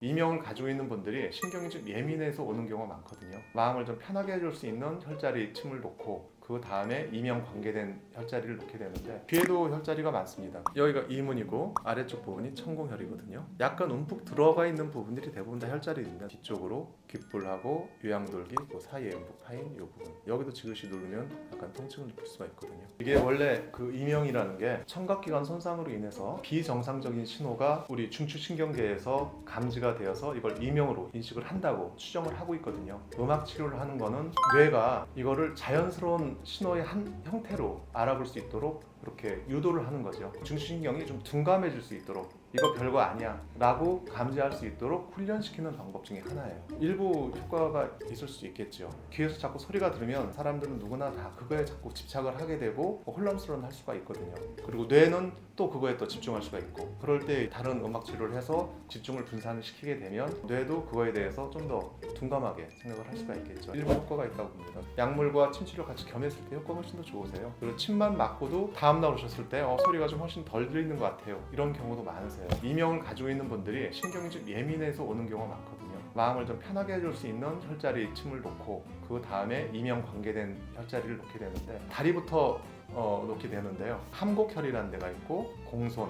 이명을 가지고 있는 분들이 신경이 좀 예민해서 오는 경우가 많거든요. 마음을 좀 편하게 해줄 수 있는 혈자리 침을 놓고 그 다음에 이명 관계된 혈자리를 놓게 되는데 뒤에도 혈자리가 많습니다. 여기가 이문이고 아래쪽 부분이 천공혈이거든요. 약간 움푹 들어가 있는 부분들이 대부분 다 혈자리입니다. 뒤쪽으로 귓불하고 요양돌기 그 사이에 움푹 파인 이 부분, 여기도 지그시 누르면 약간 통증을 느낄 수가 있거든요. 이게 원래 그 이명이라는 게 청각기관 손상으로 인해서 비정상적인 신호가 우리 중추신경계에서 감지가 되어서 이걸 이명으로 인식을 한다고 추정을 하고 있거든요. 음악 치료를 하는 거는 뇌가 이거를 자연스러운 신호의 한 형태로 알아볼 수 있도록 이렇게 유도를 하는 거죠. 중추신경이 좀 둔감해질 수 있도록, 이거 별거 아니야 라고 감지할 수 있도록 훈련시키는 방법 중에 하나예요. 일부 효과가 있을 수 있겠죠. 귀에서 자꾸 소리가 들으면 사람들은 누구나 다 그거에 자꾸 집착을 하게 되고 혼란스러워할 수가 있거든요. 그리고 뇌는 또 그거에 또 집중할 수가 있고, 그럴 때 다른 음악 치료를 해서 집중을 분산시키게 되면 뇌도 그거에 대해서 좀 더 둔감하게 생각을 할 수가 있겠죠. 일부 효과가 있다고 봅니다. 약물과 침치료 같이 겸했을 때 효과가 훨씬 더 좋으세요. 그리고 침만 맞고도 다음날 오셨을 때 소리가 좀 훨씬 덜 들리는 것 같아요. 이런 경우도 많으세요. 이명을 가지고 있는 분들이 신경이 좀 예민해서 오는 경우가 많거든요. 마음을 좀 편하게 해줄 수 있는 혈자리 침을 놓고 그 다음에 이명 관계된 혈자리를 놓게 되는데 다리부터 놓게 되는데요. 함곡혈이라는 데가 있고 공손,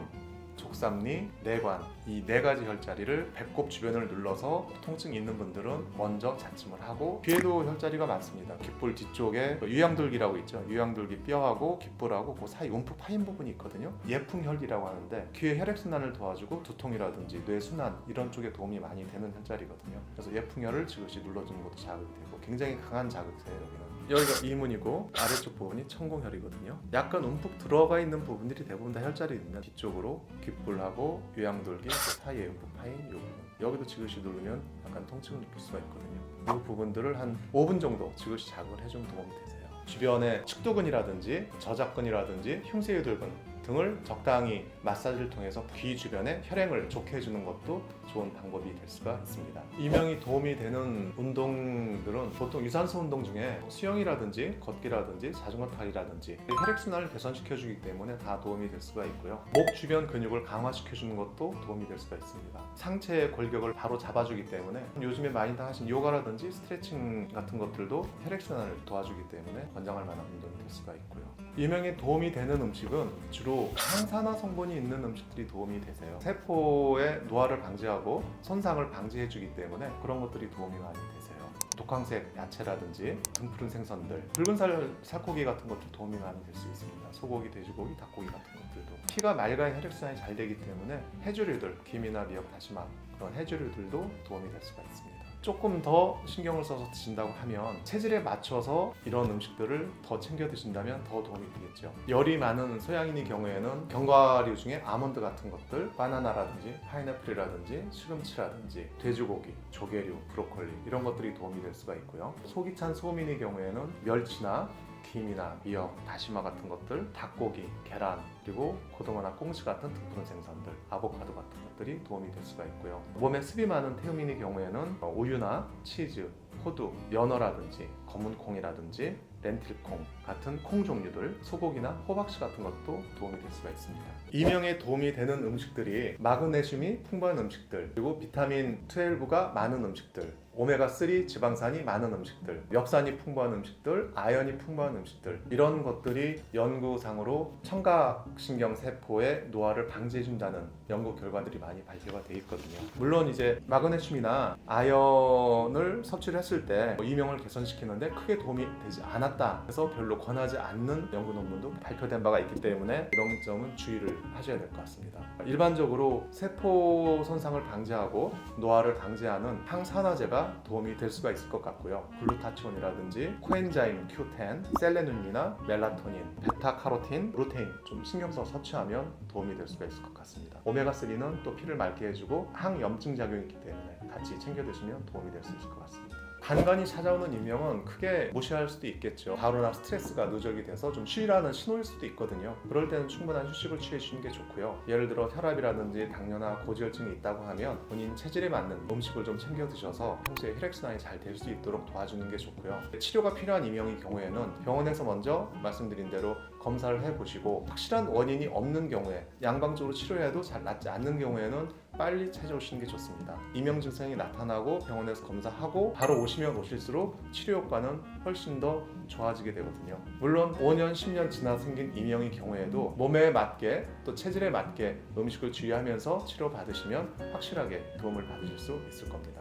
족삼리, 내관, 이 네 가지 혈자리를 배꼽 주변을 눌러서 통증이 있는 분들은 먼저 자침을 하고, 귀에도 혈자리가 많습니다. 귓불 뒤쪽에 유양돌기라고 있죠. 유양돌기 뼈하고 귓불하고 그 사이 움푹 파인 부분이 있거든요. 예풍혈이라고 하는데 귀의 혈액순환을 도와주고 두통이라든지 뇌순환 이런 쪽에 도움이 많이 되는 혈자리거든요. 그래서 예풍혈을 지그시 눌러주는 것도 자극이 되고 굉장히 강한 자극세요. 여기가 이문이고 아래쪽 부분이 천공혈이거든요. 약간 움푹 들어가 있는 부분들이 대부분 다 혈자리입니다. 뒤쪽으로 귓불하고 요양돌기 그 사이에 움푹 파인 이 부분, 여기도 지그시 누르면 약간 통증을 느낄 수가 있거든요. 이 부분들을 한 5분 정도 지그시 자극을 해주면 도움이 되세요. 주변에 측두근이라든지 저작근이라든지 흉쇄유돌근 등을 적당히 마사지를 통해서 귀 주변에 혈행을 좋게 해주는 것도 좋은 방법이 될 수가 있습니다. 이명이 도움이 되는 운동들은 보통 유산소 운동 중에 수영이라든지 걷기라든지 자전거 타기라든지 혈액순환을 개선시켜주기 때문에 다 도움이 될 수가 있고요. 목 주변 근육을 강화시켜주는 것도 도움이 될 수가 있습니다. 상체의 골격을 바로 잡아주기 때문에 요즘에 많이 하신 요가라든지 스트레칭 같은 것들도 혈액순환을 도와주기 때문에 권장할 만한 운동이 될 수가 있고요. 이명에 도움이 되는 음식은 주로 항산화 성분이 있는 음식들이 도움이 되세요. 세포의 노화를 방지하고 손상을 방지해주기 때문에 그런 것들이 도움이 많이 되세요. 독황색 야채라든지 등푸른 생선들, 붉은 살코기 같은 것도 도움이 많이 될 수 있습니다. 소고기, 돼지고기, 닭고기 같은 것들도 피가 맑아야 혈액순환이 잘 되기 때문에 해조류들, 김이나 미역, 다시마 그런 해조류들도 도움이 될 수가 있습니다. 조금 더 신경을 써서 드신다고 하면 체질에 맞춰서 이런 음식들을 더 챙겨 드신다면 더 도움이 되겠죠. 열이 많은 소양인의 경우에는 견과류 중에 아몬드 같은 것들, 바나나라든지 파인애플이라든지 시금치라든지 돼지고기, 조개류, 브로콜리 이런 것들이 도움이 될 수가 있고요. 속이 찬 소민의 경우에는 멸치나 김이나 미역, 다시마 같은 것들, 닭고기, 계란, 그리고 고등어나 꽁치 같은 등푸른 생선들, 아보카도 같은 것들이 도움이 될 수가 있고요. 몸에 습이 많은 태음인의 경우에는 우유나 치즈, 호두, 연어라든지 검은 콩이라든지 렌틸콩 같은 콩 종류들, 소고기나 호박씨 같은 것도 도움이 될 수가 있습니다. 이명에 도움이 되는 음식들이 마그네슘이 풍부한 음식들, 그리고 비타민 12가 많은 음식들, 오메가3 지방산이 많은 음식들, 엽산이 풍부한 음식들, 아연이 풍부한 음식들, 이런 것들이 연구상으로 청각신경 세포의 노화를 방지해준다는 연구 결과들이 많이 발표가 돼 있거든요. 물론 이제 마그네슘이나 아연을 섭취를 했을 때 이명을 개선시키는데 크게 도움이 되지 않았다, 그래서 별로 권하지 않는 연구 논문도 발표된 바가 있기 때문에 이런 점은 주의를 하셔야 될 것 같습니다. 일반적으로 세포 손상을 방지하고 노화를 방지하는 항산화제가 도움이 될 수가 있을 것 같고요. 글루타치온이라든지 코엔자임 Q10, 셀레늄이나 멜라토닌, 베타카로틴, 루테인 좀 신경 써서 섭취하면 도움이 될 수가 있을 것 같습니다. 오메가3는 또 피를 맑게 해주고 항염증 작용이 있기 때문에 같이 챙겨 드시면 도움이 될 수 있을 것 같습니다. 간간히 찾아오는 이명은 크게 무시할 수도 있겠죠. 과로나 스트레스가 누적이 돼서 좀 쉬라는 신호일 수도 있거든요. 그럴 때는 충분한 휴식을 취해주시는 게 좋고요. 예를 들어 혈압이라든지 당뇨나 고지혈증이 있다고 하면 본인 체질에 맞는 음식을 좀 챙겨 드셔서 평소에 혈액순환이 잘 될 수 있도록 도와주는 게 좋고요. 치료가 필요한 이명의 경우에는 병원에서 먼저 말씀드린 대로 검사를 해보시고 확실한 원인이 없는 경우에 양방적으로 치료해도 잘 낫지 않는 경우에는 빨리 찾아오시는 게 좋습니다. 이명 증상이 나타나고 병원에서 검사하고 바로 오시면 오실수록 치료 효과는 훨씬 더 좋아지게 되거든요. 물론 5년, 10년 지나 생긴 이명의 경우에도 몸에 맞게 또 체질에 맞게 음식을 주의하면서 치료받으시면 확실하게 도움을 받으실 수 있을 겁니다.